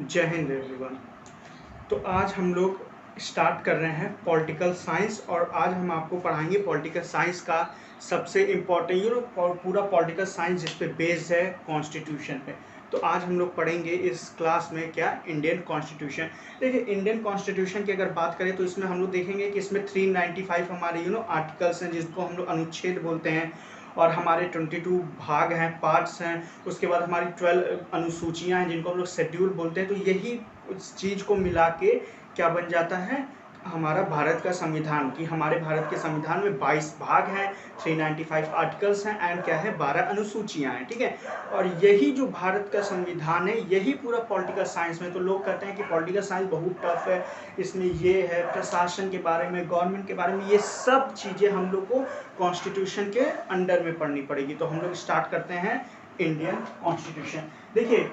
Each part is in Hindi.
जय हिंद एवरीवन। तो आज हम लोग स्टार्ट कर रहे हैं पॉलिटिकल साइंस, और आज हम आपको पढ़ाएंगे पॉलिटिकल साइंस का सबसे इम्पोर्टेंट पूरा पॉलिटिकल साइंस जिस पे बेस्ड है कॉन्स्टिट्यूशन पे। तो आज हम लोग पढ़ेंगे इस क्लास में क्या, इंडियन कॉन्स्टिट्यूशन। देखिए, इंडियन कॉन्स्टिट्यूशन की अगर बात करें तो इसमें हम लोग देखेंगे कि इसमें 395 हमारे आर्टिकल्स हैं, जिसको हम लोग अनुच्छेद बोलते हैं, और हमारे 22 भाग हैं, पार्ट्स हैं। उसके बाद हमारी 12 अनुसूचियां हैं, जिनको हम लोग शेड्यूल बोलते हैं। तो यही उस चीज़ को मिला के क्या बन जाता है हमारा भारत का संविधान। कि हमारे भारत के संविधान में 22 भाग हैं, 395 आर्टिकल्स हैं, एंड क्या है 12 अनुसूचियां हैं, ठीक है। और यही जो भारत का संविधान है, यही पूरा पॉलिटिकल साइंस में। तो लोग कहते हैं कि पॉलिटिकल साइंस बहुत टफ है, इसमें ये है प्रशासन के बारे में, गवर्नमेंट के बारे में, ये सब चीज़ें हम लोग को कॉन्स्टिट्यूशन के अंडर में पढ़नी पड़ेगी। तो हम लोग स्टार्ट करते हैं इंडियन कॉन्स्टिट्यूशन। देखिए,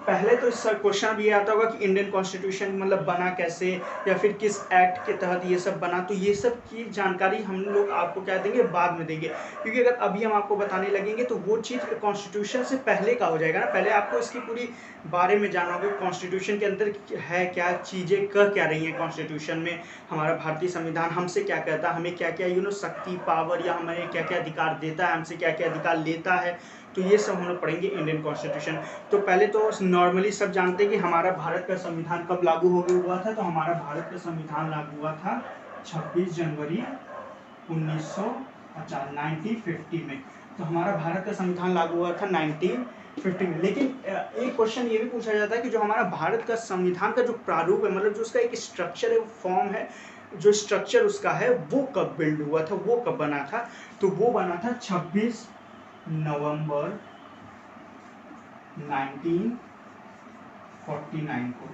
पहले तो इस क्वेश्चन भी ये आता होगा कि इंडियन कॉन्स्टिट्यूशन मतलब बना कैसे, या फिर किस एक्ट के तहत ये सब बना। तो ये सब की जानकारी हम लोग आपको क्या देंगे, बाद में देंगे। क्योंकि अगर अभी हम आपको बताने लगेंगे तो वो चीज़ कॉन्स्टिट्यूशन से पहले का हो जाएगा ना। पहले आपको इसकी पूरी बारे में जानना होगा, कॉन्स्टिट्यूशन के अंदर है क्या चीज़ें, कह क्या रही हैं कॉन्स्टिट्यूशन में। हमारा भारतीय संविधान हमसे क्या कहता है, हमें क्या क्या शक्ति, पावर, या हमें क्या क्या अधिकार देता है, हमसे क्या क्या अधिकार लेता है। तो ये सब हम लोग पढ़ेंगे इंडियन कॉन्स्टिट्यूशन। तो पहले तो नॉर्मली सब जानते हैं कि हमारा भारत का संविधान कब लागू हो हुआ था। तो हमारा भारत का संविधान लागू हुआ था 26 जनवरी 1950 में। तो हमारा भारत का संविधान लागू हुआ था 1950 में। लेकिन एक क्वेश्चन ये भी पूछा जाता है कि जो हमारा भारत का संविधान का जो प्रारूप है, मतलब जो उसका एक स्ट्रक्चर है, फॉर्म है, जो स्ट्रक्चर उसका है, वो कब बिल्ड हुआ था, वो कब बना था। तो वो बना था 26 नवंबर 1949 को,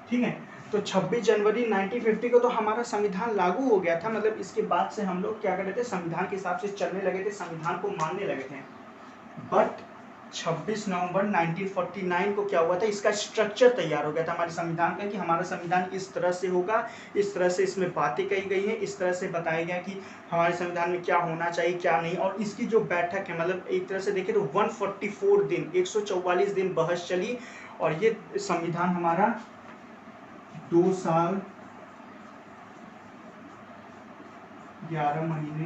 ठीक है। तो 26 जनवरी 1950 को तो हमारा संविधान लागू हो गया था। मतलब इसके बाद से हम लोग क्या कर रहे थे, संविधान के हिसाब से चलने लगे थे, संविधान को मानने लगे थे। बट 26 नवंबर 1949 को क्या हुआ था, इसका स्ट्रक्चर तैयार हो गया था हमारे संविधान का, कि हमारा संविधान इस तरह से होगा, इस तरह से इसमें बातें कही गई हैं, इस तरह से बताया गया कि हमारे संविधान में क्या होना चाहिए, क्या नहीं। और इसकी जो बैठक है, मतलब एक तरह से देखें तो 144 दिन, 144 दिन बहस चली, और ये संविधान हमारा 2 साल 11 महीने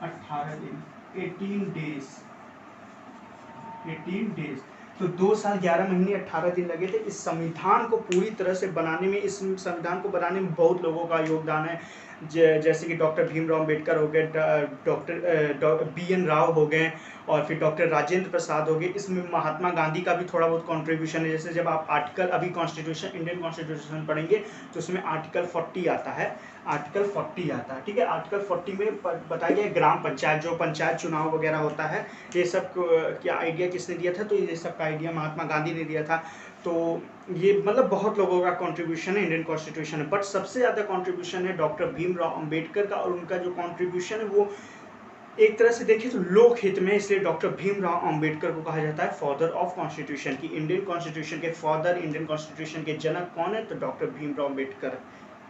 18 दिन 18 डेज। तो 2 साल 11 महीने 18 दिन लगे थे इस संविधान को पूरी तरह से बनाने में। इस संविधान को बनाने में बहुत लोगों का योगदान है, जैसे कि डॉक्टर भीमराव अंबेडकर हो गए, डॉक्टर BN राव हो गए, और फिर डॉक्टर राजेंद्र प्रसाद हो गए। इसमें महात्मा गांधी का भी थोड़ा बहुत कंट्रीब्यूशन है। जैसे जब आप आर्टिकल, अभी कॉन्स्टिट्यूशन, इंडियन कॉन्स्टिट्यूशन पढ़ेंगे तो उसमें आर्टिकल 40 आता है, आर्टिकल 40 आता है, ठीक है। आर्टिकल 40 में बताया गया ग्राम पंचायत, जो पंचायत चुनाव वगैरह होता है, ये सब क्या आइडिया किसने दिया था, तो ये सब का आइडिया महात्मा गांधी ने दिया था। तो ये मतलब बहुत लोगों का कंट्रीब्यूशन है इंडियन कॉन्स्टिट्यूशन में। बट सबसे ज़्यादा कंट्रीब्यूशन है डॉक्टर भीमराव अंबेडकर का, और उनका जो कंट्रीब्यूशन है वो एक तरह से देखिए तो लोक हित में, इसलिए डॉक्टर भीमराव अंबेडकर को कहा जाता है फादर ऑफ कॉन्स्टिट्यूशन। की इंडियन कॉन्स्टिट्यूशन के फादर, इंडियन कॉन्स्टिट्यूशन के जनक कौन है, तो डॉक्टर भीमराव अंबेडकर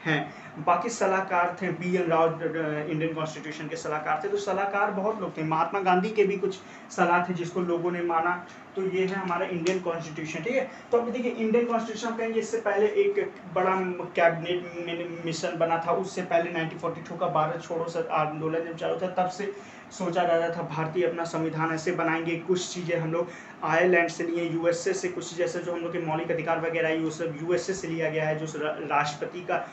हैं। बाकी सलाहकार थे BN राव, इंडियन कॉन्स्टिट्यूशन के सलाहकार थे। तो सलाहकार बहुत लोग थे, महात्मा गांधी के भी कुछ सलाह थे जिसको लोगों ने माना। तो ये है हमारा इंडियन कॉन्स्टिट्यूशन, ठीक है। तो अभी देखिए, इंडियन कॉन्स्टिट्यूशन कहेंगे, इससे पहले एक बड़ा कैबिनेट मिशन बना था। उससे पहले 1942 का भारत छोड़ो आंदोलन जब चालू था, तब से सोचा जा रहा था भारतीय अपना संविधान ऐसे बनाएंगे। कुछ चीज़ें हम लोग आयरलैंड से लिए, USA से, कुछ जैसे जो हम लोग के मौलिक अधिकार वगैरह है, ये सब USA से लिया गया है। जो राष्ट्रपति का,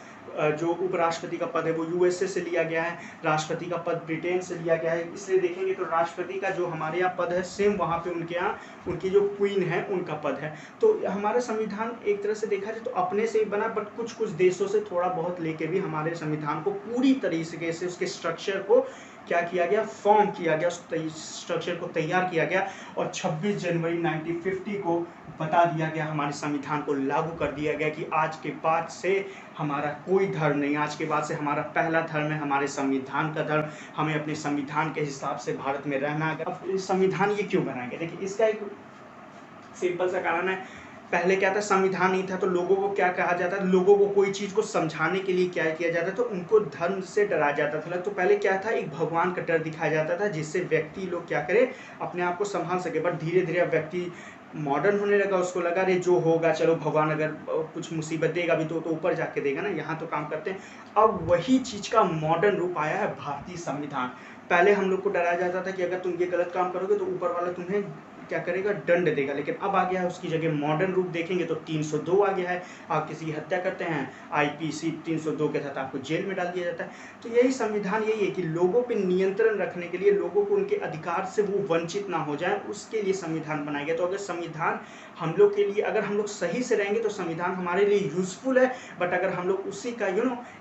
जो उपराष्ट्रपति का पद है वो USA से लिया गया है, राष्ट्रपति का पद ब्रिटेन से लिया गया है। इसलिए देखेंगे तो राष्ट्रपति का जो हमारे यहाँ पद है, सेम वहाँ पे उनके यहाँ उनकी जो क्वीन है उनका पद है। तो हमारा संविधान एक तरह से देखा जाए तो अपने से ही बना, बट कुछ कुछ देशों से थोड़ा बहुत लेके भी हमारे संविधान को पूरी तरीके से उसके स्ट्रक्चर को क्या किया गया, फॉर्म किया गया, उस स्ट्रक्चर को तैयार किया गया। और 26 जनवरी 1950 को बता दिया गया, हमारे संविधान को लागू कर दिया गया कि आज के बाद से हमारा कोई धर्म नहीं, आज के बाद से हमारा पहला धर्म है हमारे संविधान का धर्म। हमें अपने संविधान के हिसाब से भारत में रहना है। अब संविधान ये क्यों बनाएंगे, देखिए इसका एक सिंपल सा कारण है। पहले क्या था, संविधान नहीं था तो लोगों को क्या कहा जाता था, लोगों को कोई चीज़ को समझाने के लिए क्या किया जाता था, तो उनको धर्म से डराया जाता था। तो पहले क्या था, एक भगवान का डर दिखाया जाता था, जिससे व्यक्ति लोग क्या करे, अपने आप को संभाल सके। बट धीरे धीरे व्यक्ति मॉडर्न होने लगा, उसको लगा अरे जो होगा चलो भगवान अगर कुछ मुसीबत देगा भी तो ऊपर जाके देगा ना, यहाँ तो काम करते हैं। अब वही चीज़ का मॉडर्न रूप आया है भारतीय संविधान। पहले हम लोग को डराया जाता था कि अगर तुम ये गलत काम करोगे तो ऊपर वाला तुम्हें क्या करेगा, दंड देगा, लेकिन अब आ गया है उसकी जगह मॉडर्न रूप देखेंगे तो 302 आ गया है। आप किसी की हत्या करते हैं आईपीसी 302 के तहत आपको जेल में डाल दिया जाता है। तो यही संविधान यही है कि लोगों पे नियंत्रण रखने के लिए, लोगों को उनके अधिकार से वो वंचित ना हो जाए, उसके लिए संविधान बनाया गया। तो अगर संविधान हम लोग के लिए, अगर हम लोग सही से रहेंगे तो संविधान हमारे लिए यूजफुल है, बट अगर हम लोग उसी का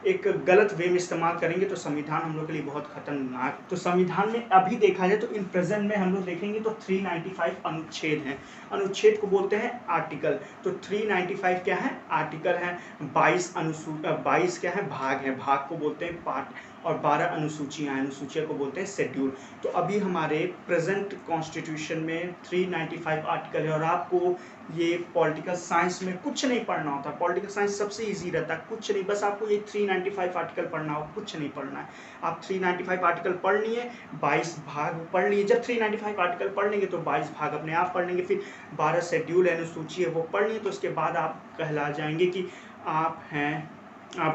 एक गलत वे में इस्तेमाल करेंगे तो संविधान हम लोग के लिए बहुत खतरनाक। तो संविधान में अभी देखा जाए तो इन प्रेजेंट में हम लोग देखेंगे तो 395 अनुच्छेद हैं। अनुच्छेद को बोलते हैं आर्टिकल। तो 395 क्या है, आर्टिकल है। 22 क्या है, भाग है, भाग को बोलते हैं पार्ट, और 12 अनुसूचियां, अनुसूचिया को बोलते हैं शेड्यूल। तो अभी हमारे प्रेजेंट कॉन्स्टिट्यूशन में 395 आर्टिकल है, और आपको ये पॉलिटिकल साइंस में कुछ नहीं पढ़ना होता। पॉलिटिकल साइंस सबसे इजी रहता है, कुछ नहीं, बस आपको ये 395 आर्टिकल पढ़ना हो, कुछ नहीं पढ़ना है। आप 395 आर्टिकल पढ़ लिए, 22 भाग पढ़ लिए। जब 395 आर्टिकल पढ़ लेंगे तो 22 भाग अपने आप पढ़ लेंगे, फिर 12 शेड्यूल अनुसूची है वो पढ़ लिए, तो उसके बाद आप कहला जाएंगे कि आप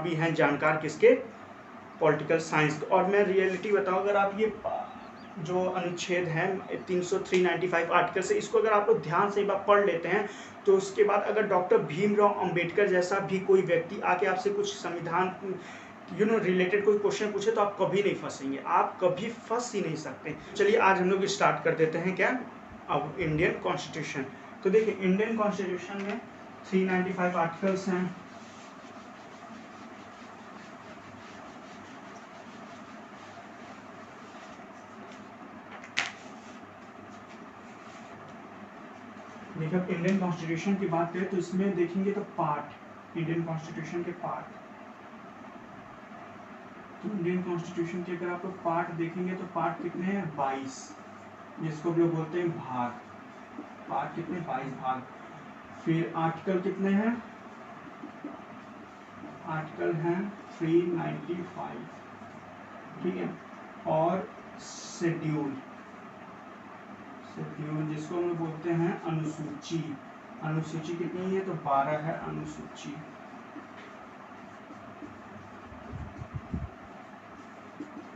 भी हैं जानकार किसके, पॉलिटिकल साइंस। और मैं रियलिटी बताऊं, अगर आप ये जो अनुच्छेद हैं 395 आर्टिकल से, इसको अगर आप लोग ध्यान से एक बार पढ़ लेते हैं तो उसके बाद अगर डॉक्टर भीमराव अंबेडकर जैसा भी कोई व्यक्ति आके आपसे कुछ संविधान रिलेटेड कोई क्वेश्चन पूछे तो आप कभी नहीं फंसेंगे, आप कभी फंस ही नहीं सकते। चलिए आज हम लोग स्टार्ट कर देते हैं क्या, अब इंडियन कॉन्स्टिट्यूशन। तो देखिए इंडियन कॉन्स्टिट्यूशन में 395 आर्टिकल्स हैं। देखिए अब इंडियन कॉन्स्टिट्यूशन की बात करें तो इसमें देखेंगे तो पार्ट, इंडियन कॉन्स्टिट्यूशन के पार्ट, तो इंडियन कॉन्स्टिट्यूशन के अगर आप लोग पार्ट देखेंगे तो पार्ट कितने हैं, 22, जिसको हम लोग बोलते हैं भाग। पार्ट कितने, 22 भाग। फिर आर्टिकल कितने हैं, आर्टिकल हैं 395, ठीक है। और शेड्यूल, शेड्यूल जिसको हम लोग बोलते हैं अनुसूची। अनुसूची कितनी है, तो 12 है अनुसूची।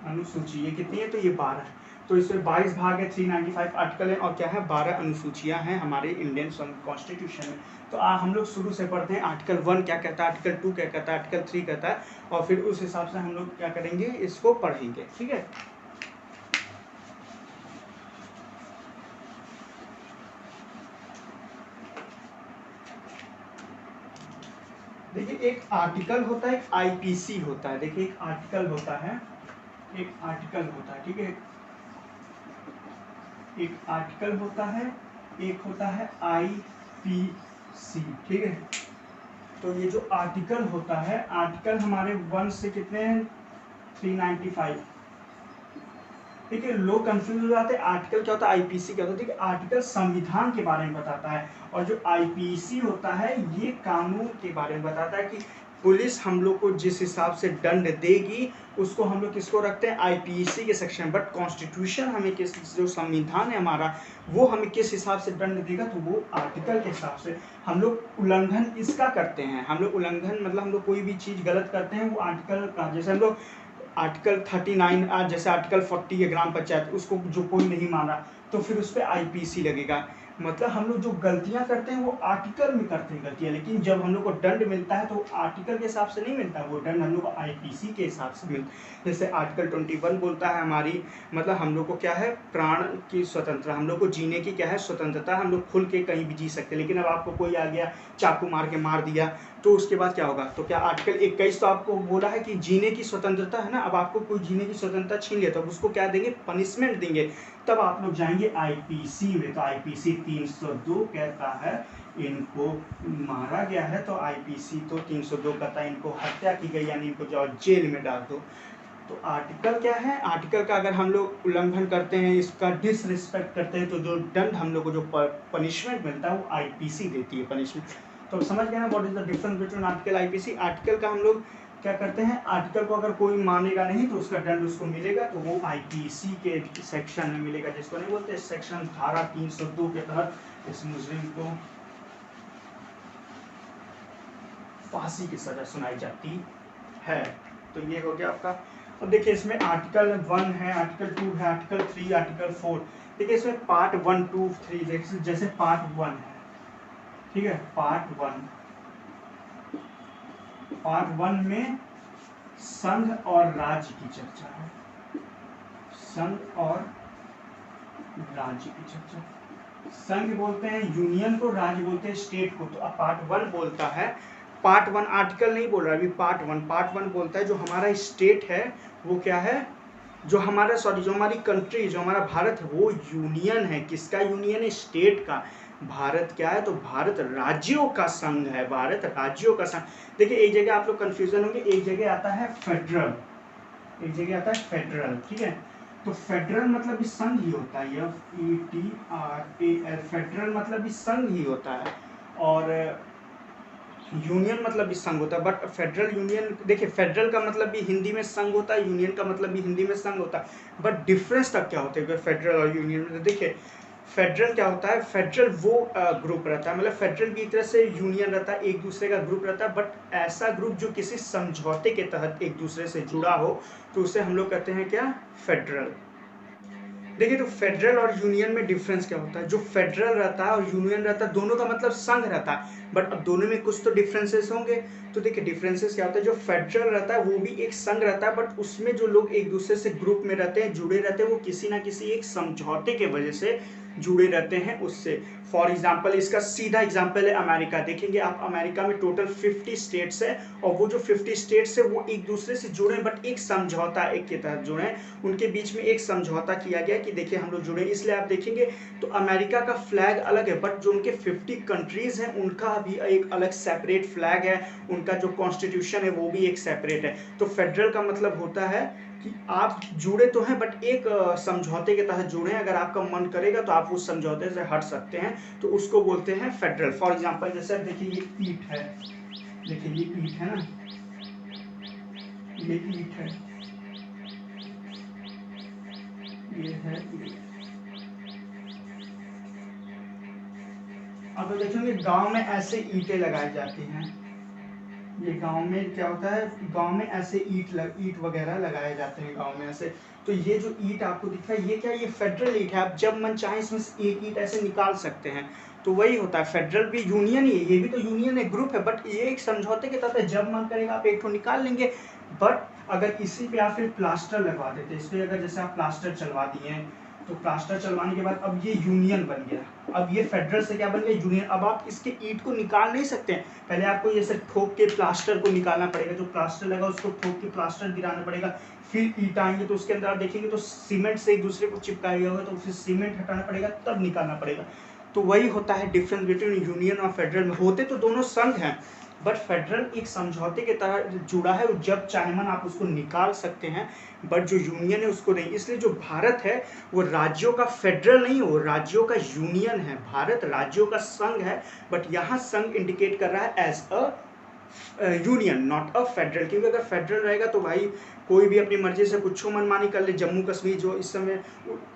अनुसूची ये कितनी है, तो ये 12 है। तो इसमें 22 भाग है, 395 आर्टिकल है, और क्या है, 12 अनुसूचियां हैं हमारे इंडियन कॉन्स्टिट्यूशन में। तो हम लोग शुरू से पढ़ते हैं। आर्टिकल 1 क्या कहता है, आर्टिकल 2 क्या कहता है, आर्टिकल 3 कहता है, और फिर उस हिसाब से हम लोग क्या करेंगे, इसको पढ़ेंगे, ठीक है। देखिए एक आर्टिकल होता है, एक आईपीसी होता है। देखिए एक आर्टिकल होता है, एक आर्टिकल होता है, ठीक है। एक आर्टिकल होता है, एक होता है आईपीसी, ठीक है। तो ये जो आर्टिकल होता है, आर्टिकल हमारे 1 से कितने हैं, 395, ठीक है। लोग कंफ्यूज हो जाते हैं आर्टिकल क्या होता है, आईपीसी क्या होता है, ठीक है। आर्टिकल संविधान के बारे में बताता है, और जो आईपीसी होता है ये कानून के बारे में बताता है कि पुलिस हम लोग को जिस हिसाब से दंड देगी उसको हम लोग किसको रखते हैं, आईपीसी के सेक्शन। बट कॉन्स्टिट्यूशन हमें किस, जो संविधान है हमारा, वो हमें किस हिसाब से दंड देगा, तो वो आर्टिकल के हिसाब से। हम लोग उल्लंघन इसका करते हैं, हम लोग उल्लंघन मतलब हम लोग कोई भी चीज़ गलत करते हैं वो आर्टिकल का, जैसे हम लोग आर्टिकल 39 जैसे आर्टिकल 40 है ग्राम पंचायत, उसको जो कोई नहीं माना तो फिर उस पर आईपीसी लगेगा। मतलब हम लोग जो गलतियां करते हैं वो आर्टिकल में करते हैं गलतियां, लेकिन जब हम लोग को दंड मिलता है तो आर्टिकल के हिसाब से नहीं मिलता, वो दंड हम लोग को आईपीसी के हिसाब से मिलता है। जैसे आर्टिकल 21 बोलता है हमारी, मतलब हम लोग को क्या है, प्राण की स्वतंत्रता, हम लोग को जीने की क्या है, स्वतंत्रता, हम लोग खुल के कहीं भी जी सकते हैं। लेकिन अब आपको कोई आ गया चाकू मार के मार दिया तो उसके बाद क्या होगा, तो क्या आर्टिकल 21 तो आपको बोला है कि जीने की स्वतंत्रता है ना, अब आपको कोई जीने की स्वतंत्रता छीन लिया तो अब उसको क्या देंगे, पनिशमेंट देंगे, तब आप लोग जाएंगे आईपीसी में। तो आईपीसी 302 कहता है इनको मारा गया है, तो आईपीसी तो 302 कहता है इनको हत्या की गई, यानी इनको जाओ जेल में डाल दो। तो आर्टिकल क्या है, आर्टिकल का अगर हम लोग उल्लंघन करते हैं, इसका डिसरिस्पेक्ट करते हैं, तो जो दंड हम लोग को जो पनिशमेंट मिलता है वो आईपीसी देती है पनिशमेंट। तो समझ गए ना what is the difference between article IPC. Article का हम लोग क्या करते हैं, आर्टिकल को अगर कोई मानेगा नहीं तो उसका दंड उसको मिलेगा, तो वो आईपीसी के सेक्शन में मिलेगा, जिसको नहीं बोलते सेक्शन धारा 302 के तहत इस मुजरिम को फांसी की सजा सुनाई जाती है। तो ये हो गया आपका। अब देखिए इसमें आर्टिकल 1 है, आर्टिकल 2 है, आर्टिकल 3, आर्टिकल 4। देखिए इसमें पार्ट 1, 2, 3 जैसे पार्ट 1 है, ठीक है, पार्ट 1 में संघ और राज्य की चर्चा है, संघ और राज्य की चर्चा। संघ बोलते हैं यूनियन को, राज्य बोलते हैं स्टेट को। तो अब पार्ट 1 बोलता है, पार्ट 1 आर्टिकल नहीं बोल रहा अभी, पार्ट 1 बोलता है जो हमारा स्टेट है वो क्या है, जो हमारा जो हमारी कंट्री, जो हमारा भारत है वो यूनियन है। किसका यूनियन है? स्टेट का। भारत क्या है? तो भारत राज्यों का संघ है, भारत राज्यों का संघ। देखिए एक जगह आप लोग कंफ्यूजन होंगे, एक जगह आता है फेडरल, एक जगह आता है फेडरल, ठीक है। तो फेडरल मतलब भी संघ ही होता है, FEDRAL, फेडरल मतलब भी संघ ही होता है, और यूनियन मतलब भी संघ होता है। बट फेडरल यूनियन, देखिए फेडरल का मतलब भी हिंदी में संघ होता है, यूनियन का मतलब भी हिंदी में संघ होता है। बट डिफरेंस तब क्या होता है फेडरल और यूनियन में? तो देखिए फेडरल क्या होता है, फेडरल वो ग्रुप रहता है, मतलब फेडरल भी एक तरह से यूनियन रहता है, एक दूसरे का ग्रुप रहता है, बट ऐसा ग्रुप जो किसी समझौते के तहत एक दूसरे से जुड़ा हो, तो उसे हम लोग कहते हैं क्या? फेडरल। देखिए तो फेडरल और यूनियन में डिफरेंस क्या होता है? जो फेडरल रहता है और यूनियन रहता है, दोनों का मतलब संघ रहता है, बट अब दोनों में कुछ तो डिफरेंसेस होंगे। तो देखिए डिफरेंसेस क्या होता है, जो फेडरल रहता है वो भी एक संघ रहता है, बट उसमें जो लोग एक दूसरे से ग्रुप में रहते हैं, जुड़े रहते हैं, वो किसी ना किसी एक समझौते के वजह से जुड़े रहते हैं उससे। फॉर एग्जाम्पल, इसका सीधा एग्जाम्पल है अमेरिका। देखेंगे आप अमेरिका में टोटल 50 स्टेट्स है, और वो जो 50 स्टेट्स है वो एक दूसरे से जुड़े हैं, बट एक समझौता एक के तहत जुड़े हैं, उनके बीच में एक समझौता किया गया कि देखिए हम लोग जुड़े। इसलिए आप देखेंगे तो अमेरिका का फ्लैग अलग है, बट जो उनके 50 कंट्रीज हैं उनका भी एक अलग सेपरेट फ्लैग है, उनका जो कॉन्स्टिट्यूशन है वो भी एक सेपरेट है। तो फेडरल का मतलब होता है कि आप जुड़े तो हैं, बट एक समझौते के तहत जुड़े हैं। अगर आपका मन करेगा तो आप उस समझौते से हट सकते हैं, तो उसको बोलते हैं फेडरल। फॉर एग्जांपल जैसे देखिए ये ईंट है, देखिए ये ईंट है ना, ये ईंट है, ये है ईंट। अब तो देखेंगे गांव में ऐसे ईंटें लगाई जाती हैं, ये गांव में क्या होता है, गांव में ऐसे ईंट वगैरह लगाए जाते हैं गांव में ऐसे। तो ये जो ईंट आपको दिख रहा है ये क्या है? ये फेडरल ईंट है। आप जब मन चाहे इसमें से एक ईंट ऐसे निकाल सकते हैं। तो वही होता है, फेडरल भी यूनियन ही है, ये भी तो यूनियन है, ग्रुप है, बट ये एक समझौते के तहत है, जब मन करेगा आप एक ठो निकाल लेंगे। बट अगर इसी पे आप फिर प्लास्टर लगवा देते, इस पर अगर जैसे आप प्लास्टर चलवा दिए, तो प्लास्टर चलवाने के बाद अब ये यूनियन बन गया, अब ये फेडरल से क्या बन गया? यूनियन। अब आप इसके ईंट को निकाल नहीं सकते, पहले आपको ये से ठोक के प्लास्टर को निकालना पड़ेगा, जो प्लास्टर लगा उसको ठोक के प्लास्टर गिराना पड़ेगा, फिर ईंट आएंगे तो उसके अंदर आप देखेंगे तो सीमेंट से एक दूसरे को चिपकाया गया होगा, तो फिर सीमेंट हटाना पड़ेगा तब निकालना पड़ेगा। तो वही होता है डिफरेंस बिटवीन यूनियन और फेडरल में। होते तो दोनों संघ हैं, बट फेडरल एक समझौते के तहत जुड़ा है, जब चाहे मन आप उसको निकाल सकते हैं, बट जो यूनियन है उसको नहीं। इसलिए जो भारत है वो राज्यों का फेडरल नहीं, वो राज्यों का यूनियन है। भारत राज्यों का संघ है, बट यहाँ संघ इंडिकेट कर रहा है as a union, not a federal. क्योंकि अगर फेडरल रहेगा तो भाई कोई भी अपनी मर्जी से कुछ मनमानी कर ले। जम्मू कश्मीर जो इस समय,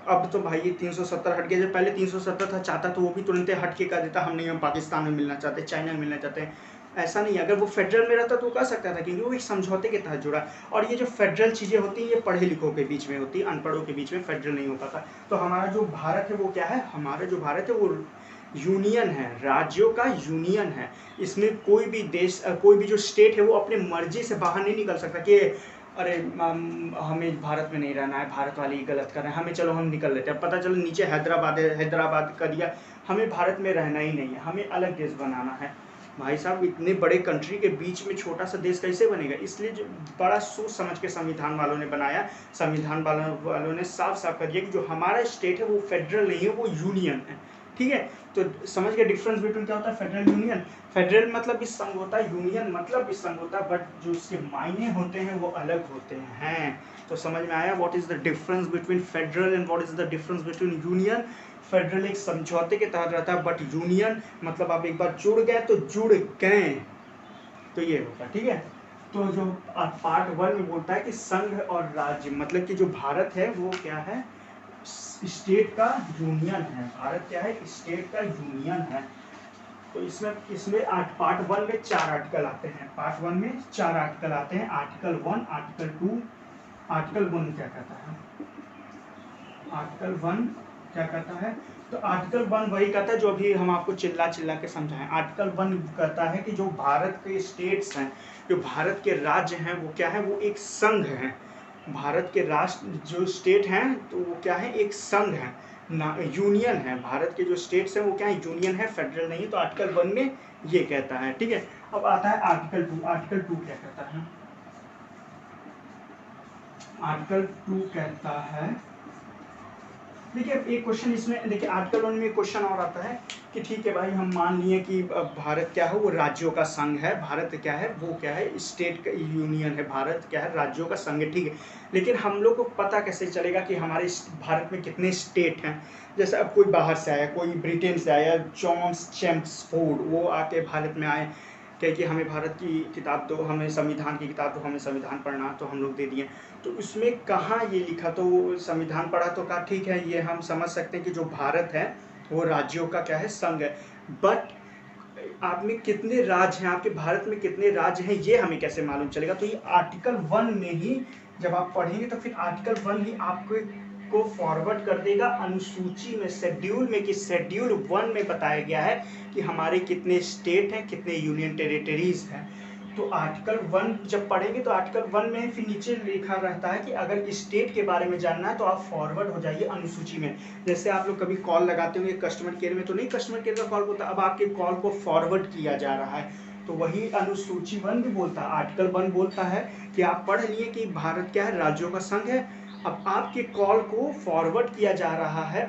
अब तो भाई 370 हट गया, जब पहले 370 था चाहता तो वो भी तुरंत हट के कर देता, हम नहीं, हम पाकिस्तान में मिलना चाहते, चाइना में मिलना चाहते हैं। ऐसा नहीं, अगर वो फेडरल में रहता तो कर सकता था, क्योंकि वो एक समझौते के तहत जुड़ा। और ये जो फेडरल चीज़ें होती हैं ये पढ़े लिखों के बीच में होती है, अनपढ़ों के बीच में फेडरल नहीं होता था। तो हमारा जो भारत है वो क्या है? हमारा जो भारत है वो यूनियन है, राज्यों का यूनियन है। इसमें कोई भी देश, कोई भी जो स्टेट है वो अपने मर्जी से बाहर नहीं निकल सकता कि अरे हमें भारत में नहीं रहना है, भारत वाले ही गलत कर रहे हैं, हमें चलो हम निकल लेते हैं। पता चलो नीचे हैदराबाद है, हैदराबाद कर दिया, हमें भारत में रहना ही नहीं है, हमें अलग देश बनाना है। भाई साहब इतने बड़े कंट्री के बीच में छोटा सा देश कैसे बनेगा? इसलिए जो बड़ा सोच समझ के संविधान वालों ने बनाया, संविधान वालों ने साफ साफ कर दिया कि जो हमारा स्टेट है वो फेडरल नहीं है, वो यूनियन है। ठीक है, तो समझ गए डिफरेंस बिटवीन क्या होता है फेडरल यूनियन। फेडरल मतलब भी संघ होता है, यूनियन मतलब भी संघ होता है, बट जो उसके मायने होते हैं वो अलग होते हैं। तो समझ में आया what is the difference between federal and what is the difference between union. Federal एक समझौते के तहत रहता है, बट यूनियन मतलब आप एक बार जुड़ गए तो जुड़ गए, तो ये होता है। ठीक है, तो जो पार्ट 1 में बोलता है कि संघ और राज्य, मतलब कि जो भारत है वो क्या है? स्टेट का यूनियन है। भारत क्या है? स्टेट का यूनियन है। तो इसमें पार्ट 1 में 4 आर्टिकल आते हैं। पार्ट 1 में 4 आर्टिकल आते हैं। आर्टिकल 1, आर्टिकल 2, आर्टिकल 1 क्या कहता है? आर्टिकल 1 क्या कहता है? तो आर्टिकल 1 वही कहता है जो अभी हम आपको चिल्ला चिल्ला के समझाएं। आर्टिकल 1 कहता है कि जो भारत के स्टेट्स हैं, जो भारत के राज्य हैं, वो क्या है? वो एक संघ है। भारत के राष्ट्र जो स्टेट हैं तो वो क्या है? एक संघ है ना, यूनियन है। भारत के जो स्टेट्स हैं वो क्या है? यूनियन है, फेडरल नहीं। तो आर्टिकल 1 में ये कहता है, ठीक है। अब आता है आर्टिकल 2। आर्टिकल 2 क्या कहता है? आर्टिकल 2 कहता है, देखिए एक क्वेश्चन इसमें, देखिए आर्टिकल 1 में क्वेश्चन और आता है कि ठीक है भाई, हम मान लिए कि भारत क्या है? वो राज्यों का संघ है। भारत क्या है? वो क्या है? स्टेट का यूनियन है। भारत क्या है? राज्यों का संघ है, ठीक है। लेकिन हम लोग को पता कैसे चलेगा कि हमारे भारत में कितने स्टेट हैं? जैसे अब कोई बाहर से आया, कोई ब्रिटेन से आया, जॉन्स चेम्सफोर्ड, वो आके भारत में आए, कहे कि हमें भारत की किताब दो, हमें संविधान की किताब दो, हमें संविधान पढ़ना, तो हम लोग दे दिए। तो उसमें कहाँ ये लिखा? तो संविधान पढ़ा तो कहा ठीक है, ये हम समझ सकते हैं कि जो भारत है वो राज्यों का क्या है? संघ है। बट आप में कितने राज्य हैं, आपके भारत में कितने राज्य हैं, ये हमें कैसे मालूम चलेगा? तो ये आर्टिकल 1 में ही जब आप पढ़ेंगे तो फिर आर्टिकल 1 ही आपको फॉरवर्ड कर देगा अनुसूची में, शेड्यूल में, कि शेड्यूल 1 में बताया गया है कि हमारे कितने स्टेट हैं, कितने यूनियन टेरिटरीज हैं। तो आर्टिकल 1 जब पढ़ेंगे तो आर्टिकल 1 में फिर नीचे लिखा रहता है कि अगर स्टेट के बारे में जानना है तो आप फॉरवर्ड हो जाइए अनुसूची में। जैसे आप लोग कभी कॉल लगाते होंगे कस्टमर केयर में, तो नहीं कस्टमर केयर का कॉल होता, अब आपके कॉल को फॉरवर्ड किया जा रहा है, तो वही अनुसूची 1 भी बोलता है। आर्टिकल 1 बोलता है कि आप पढ़ लिए कि भारत क्या है? राज्यों का संघ है। अब आपके कॉल को फॉरवर्ड किया जा रहा है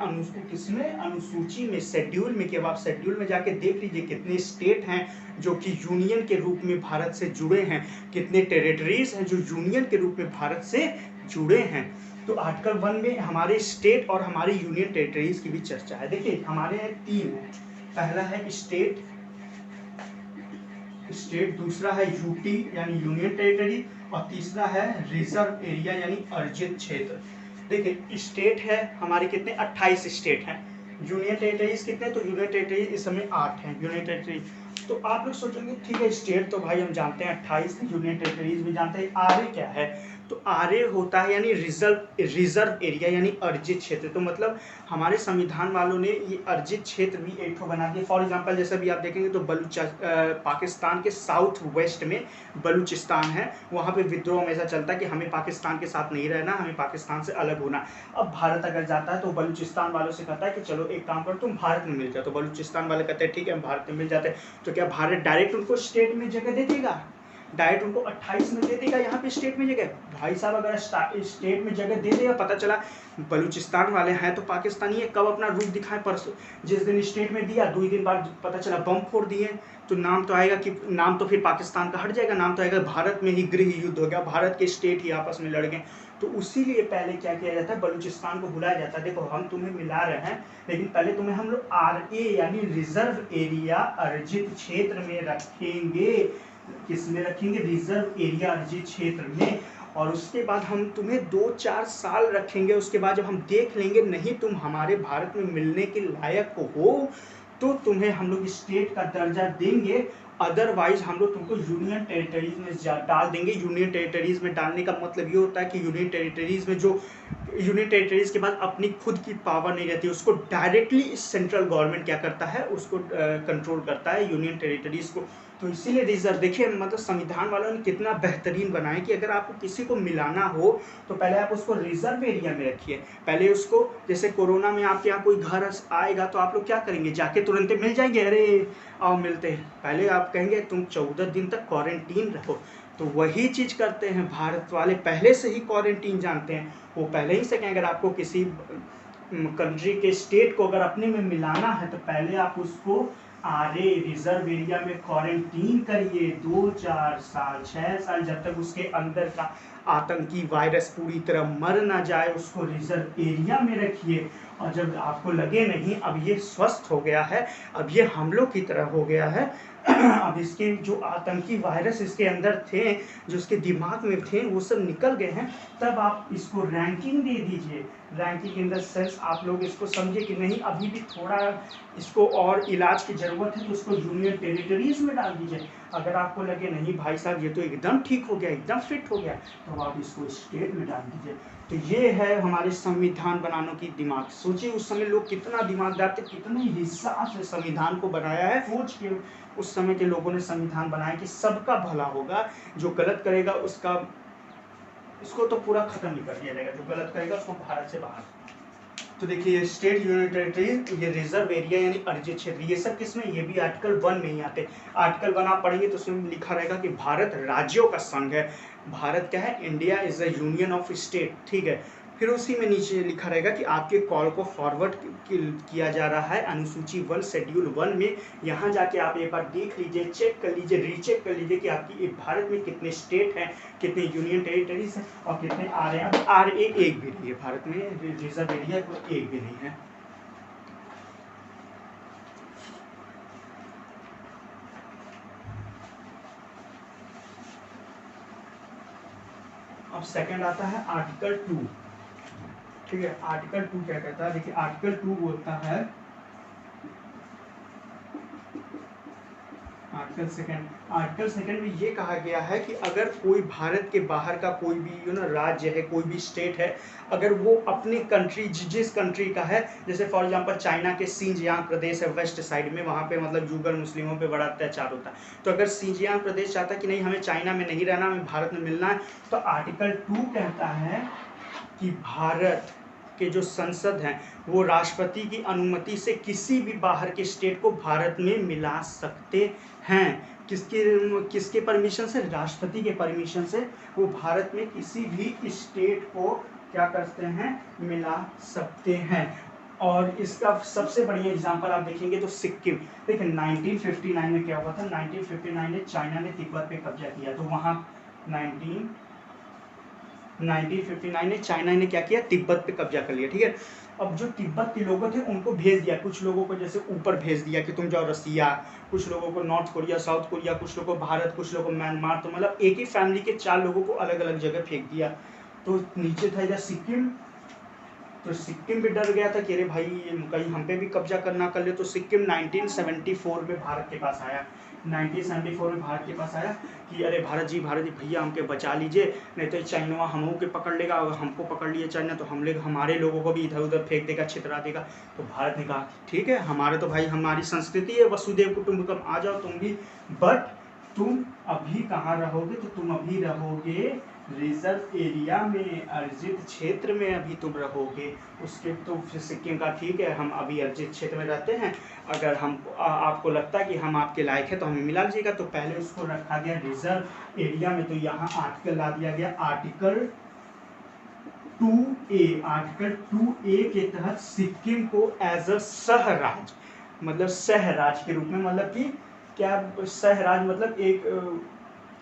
किसमें? अनुसूची में, शेड्यूल में। कि अब आप शेड्यूल में जाके देख लीजिए कितने स्टेट हैं जो कि यूनियन के रूप में भारत से जुड़े हैं, कितने टेरिटरीज हैं जो यूनियन के रूप में भारत से जुड़े हैं। तो आर्टिकल 1 में हमारे स्टेट और हमारे यूनियन टेरिटरीज की भी चर्चा है। देखिए हमारे यहाँ 3 है। पहला है स्टेट, दूसरा है यूटी यानी यूनियन टेरिटरी, और तीसरा है रिजर्व एरिया यानी अर्जित क्षेत्र। देखिए स्टेट है हमारे कितने? 28 स्टेट हैं। यूनियन टेरिटरीज कितने? तो यूनियन टेरिटरीज इस समय 8 हैं यूनियन टेरिटरी। तो आप लोग सोचेंगे ठीक है, स्टेट तो भाई हम जानते हैं 28, यूनियन टेरिटरीज भी जानते हैं। आरए क्या है? तो आरए होता है यानी रिजर्व एरिया यानी अर्जित क्षेत्र। तो मतलब हमारे संविधान वालों ने ये अर्जित क्षेत्र भी एक बना दिया। फॉर एग्जांपल जैसे भी आप देखेंगे तो पाकिस्तान के साउथ वेस्ट में बलूचिस्तान है, वहाँ पे विद्रोह हमेशा चलता है कि हमें पाकिस्तान के साथ नहीं रहना, हमें पाकिस्तान से अलग होना। अब भारत अगर जाता है तो बलूचिस्तान वालों से कहता है कि चलो एक काम करो, तुम भारत में मिल जाओ। तो बलूचिस्तान वाले कहते हैं ठीक है हम भारत में मिल जाते हैं। तो क्या भारत डायरेक्ट उनको स्टेट में जगह दे देगा? डायरेक्ट उनको 28 में दे देगा यहाँ पे स्टेट में जगह? भाई साहब अगर स्टेट में जगह दे देगा, पता चला बलूचिस्तान वाले हैं तो पाकिस्तानी है, कब अपना रूप दिखाएं? परसों जिस दिन स्टेट में दिया 2 दिन बाद पता चला बम फोड़ दिए, तो नाम तो आएगा कि नाम तो फिर पाकिस्तान का हट जाएगा, नाम तो आएगा भारत में ही गृह युद्ध हो गया, भारत के स्टेट ही आपस में लड़ गए। तो उसीलिए पहले क्या किया जाता है? बलूचिस्तान को बुलाया जाता है, देखो हम तुम्हें मिला रहे हैं लेकिन पहले तुम्हें हम लोग आरए यानी रिजर्व एरिया अर्जित क्षेत्र में रखेंगे। किस में रखेंगे? रिजर्व एरिया अर्जित क्षेत्र में। और उसके बाद हम तुम्हें 2-4 साल रखेंगे। उसके बाद जब हम देख लेंगे नहीं तुम हमारे भारत में मिलने के लायक हो तो तुम्हें हम लोग स्टेट का दर्जा देंगे, अदरवाइज हम लोग तुमको यूनियन टेरिटरीज में डाल देंगे। यूनियन टेरिटरीज में डालने का मतलब ये होता है कि यूनियन टेरिटरीज में जो यूनियन टेरिटरीज के बाद अपनी खुद की पावर नहीं रहती, उसको डायरेक्टली सेंट्रल गवर्नमेंट क्या करता है? उसको कंट्रोल करता है यूनियन टेरिटरीज को। तो इसीलिए रिजर्व, देखिए मतलब संविधान वालों ने कितना बेहतरीन बनाया कि अगर आपको किसी को मिलाना हो तो पहले आप उसको रिजर्व एरिया में रखिए। पहले उसको, जैसे कोरोना में आपके यहाँ कोई घर आएगा तो आप लोग क्या करेंगे? जाके तुरंत मिल जाएंगे, अरे आओ मिलते हैं। पहले आप कहेंगे तुम 14 दिन तक क्वारंटीन रहो। तो वही चीज़ करते हैं भारत वाले, पहले से ही क्वारंटीन जानते हैं। वो पहले ही से कहें अगर आपको किसी कंट्री के स्टेट को अगर अपने में मिलाना है तो पहले आप उसको आरए रिजर्व एरिया में क्वारंटीन करिए 2-4 साल 6 साल, जब तक उसके अंदर का आतंकी वायरस पूरी तरह मर ना जाए उसको रिजर्व एरिया में रखिए, और जब आपको लगे नहीं अब ये स्वस्थ हो गया है, अब ये हम लोग की तरह हो गया है, अब इसके जो आतंकी वायरस इसके अंदर थे, जो उसके दिमाग में थे, वो सब निकल गए हैं, तब आप इसको रैंकिंग दे दीजिए। रैंकिंग इन द सेंस आप लोग इसको समझिए कि नहीं अभी भी थोड़ा इसको और इलाज की ज़रूरत है, तो उसको यूनियन टेरिटरीज में डाल दीजिए। अगर आपको लगे नहीं भाई साहब ये तो एकदम ठीक हो गया, एकदम फिट हो गया, तो आप इसको स्टेट में डाल दीजिए। तो ये है हमारे संविधान बनाने की दिमाग। सोचिए उस समय लोग कितना दिमागदार थे, कितने हिसाब से संविधान को बनाया है, सोच के उस समय के लोगों ने संविधान बनाया कि सबका भला होगा, जो गलत करेगा उसको तो पूरा खत्म ही कर दिया जाएगा, जो गलत करेगा उसको भारत से बाहर। तो देखिए स्टेट यूनियन टेरिटरी, ये रिजर्व एरिया यानी अर्जित क्षेत्र, ये सब किसमें, ये भी आर्टिकल 1 में ही आते। आर्टिकल 1 आप पढ़ेंगे तो उसमें लिखा रहेगा कि भारत राज्यों का संघ है। भारत क्या है, India is the union of state, ठीक है। फिर उसी में नीचे लिखा रहेगा कि आपके कॉल को फॉरवर्ड किया जा रहा है अनुसूची 1 शेड्यूल 1 में। यहाँ जाके आप एक बार देख लीजिए, चेक कर लीजिए, रीचेक कर लीजिए कि आपकी भारत में कितने स्टेट हैं, कितने यूनियन टेरिटरीज हैं और कितने आ रहे हैं। अब एक भी नहीं है भारत में, रिजर्व एरिया को एक भी नहीं है। अब सेकंड आता है आर्टिकल 2, ठीक है। आर्टिकल 2 क्या कहता है, देखिए आर्टिकल 2 बोलता है, आर्टिकल सेकंड में ये कहा गया है कि अगर कोई भारत के बाहर का कोई भी राज्य है, कोई भी स्टेट है, अगर वो अपनी कंट्री जिस कंट्री का है, जैसे फॉर एग्जांपल चाइना के सिंजियांग प्रदेश है वेस्ट साइड में, वहाँ पे मतलब युगर मुस्लिमों पे बड़ा अत्याचार होता है, तो अगर सिंजियांग प्रदेश चाहता है कि नहीं हमें चाइना में नहीं रहना, हमें भारत में मिलना है, तो आर्टिकल 2 कहता है कि भारत के जो संसद हैं वो राष्ट्रपति की अनुमति से किसी भी बाहर के स्टेट को भारत में मिला सकते हैं। किसके परमिशन से, राष्ट्रपति के परमिशन से वो भारत में किसी भी स्टेट को क्या करते हैं, मिला सकते हैं। और इसका सबसे बढ़िया एग्जांपल आप देखेंगे तो सिक्किम, देखिए 1959 में क्या हुआ था, 1959 में चाइना ने तिब्बत पे कब्जा किया, तो वहाँ 1959 में चाइना ने क्या किया, तिब्बत पे कब्जा कर लिया, ठीक है। अब जो तिब्बत के लोग थे उनको भेज दिया, कुछ लोगों को जैसे ऊपर भेज दिया कि तुम जाओ रसिया, कुछ लोगों को नॉर्थ कोरिया, साउथ कोरिया, कुछ लोगों को भारत, कुछ लोगों को म्यांमार, तो मतलब एक ही फैमिली के 4 लोगों को अलग अलग जगह फेंक दिया। तो नीचे था इधर सिक्किम, तो सिक्किम भी डर गया था कि अरे भाई कहीं हम पे भी कब्जा करना कर ले, तो सिक्किम 1974 में भारत के पास आया, 1974 में भारत के पास आया कि अरे भारत जी भैया हमके बचा लीजिए, नहीं तो चाइना हम के पकड़ लेगा, अगर हमको पकड़ लिया चाइना तो हमारे लोगों को भी इधर उधर फेंक देगा, छितरा देगा। तो भारत ने कहा ठीक है, हमारे तो भाई हमारी संस्कृति है वसुदेव कुटुंबकम, आ जाओ तुम भी, बट तुम अभी कहाँ रहोगे, तो तुम अभी रहोगे रिजर्व एरिया में, अर्जित क्षेत्र में अभी तुम रहोगे। उसके तो फिर सिक्किम का ठीक है, हम अभी अर्जित क्षेत्र में रहते हैं, अगर हम आपको लगता है कि हम आपके लायक है तो हमें मिला लीजिएगा। तो पहले उसको रखा गया रिजर्व एरिया में, तो यहाँ आर्टिकल ला दिया गया आर्टिकल 2A। आर्टिकल 2A के तहत सिक्किम को एज अ सहराज, मतलब सहराज के रूप में, मतलब कि क्या सहराज मतलब एक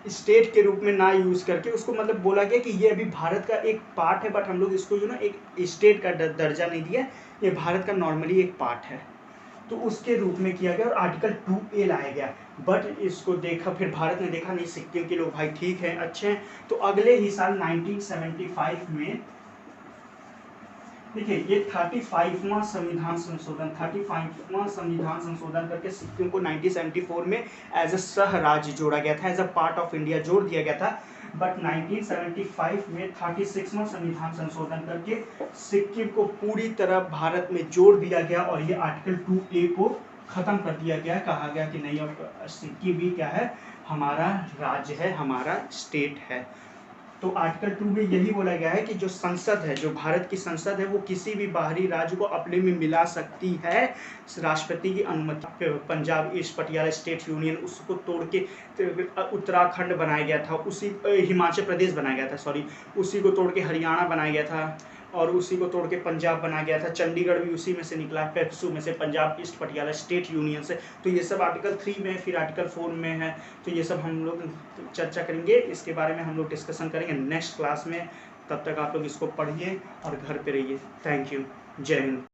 स्टेट के रूप में ना यूज करके उसको मतलब बोला गया कि ये अभी भारत का एक पार्ट है, बट हम लोग इसको एक स्टेट का दर्जा नहीं दिया, ये भारत का नॉर्मली एक पार्ट है, तो उसके रूप में किया गया और आर्टिकल 2A लाया गया। बट इसको देखा, फिर भारत ने देखा नहीं सिक्किम के लोग भाई ठीक है, अच्छे हैं, तो अगले ही साल 1975 में देखिए ये 35वां संविधान संशोधन करके सिक्किम को 1974 में एज अ सह राज्य जोड़ा गया था, as a part of India जोड़ दिया गया था। बट 1975 में 36वां संविधान संशोधन करके सिक्किम को पूरी तरह भारत में जोड़ दिया गया और ये आर्टिकल 2A को खत्म कर दिया गया। कहा गया कि नहीं अब सिक्किम भी क्या है, हमारा राज्य है, हमारा स्टेट है। तो आर्टिकल 2 में यही बोला गया है कि जो संसद है, जो भारत की संसद है, वो किसी भी बाहरी राज्य को अपने में मिला सकती है राष्ट्रपति की अनुमति। Punjab east Patiala state union उसको तोड़ के उत्तराखंड बनाया गया था, उसी हिमाचल प्रदेश बनाया गया था, सॉरी, उसी को तोड़ के हरियाणा बनाया गया था, और उसी को तोड़ के पंजाब बना गया था। चंडीगढ़ भी उसी में से निकला है, पेप्सू में से, Punjab east Patiala state union से। तो ये सब आर्टिकल 3 में, फिर आर्टिकल 4 में है। तो ये सब हम लोग चर्चा करेंगे, इसके बारे में हम लोग डिस्कशन करेंगे नेक्स्ट क्लास में। तब तक आप लोग इसको पढ़िए और घर पे रहिए। Thank you. जय हिंद।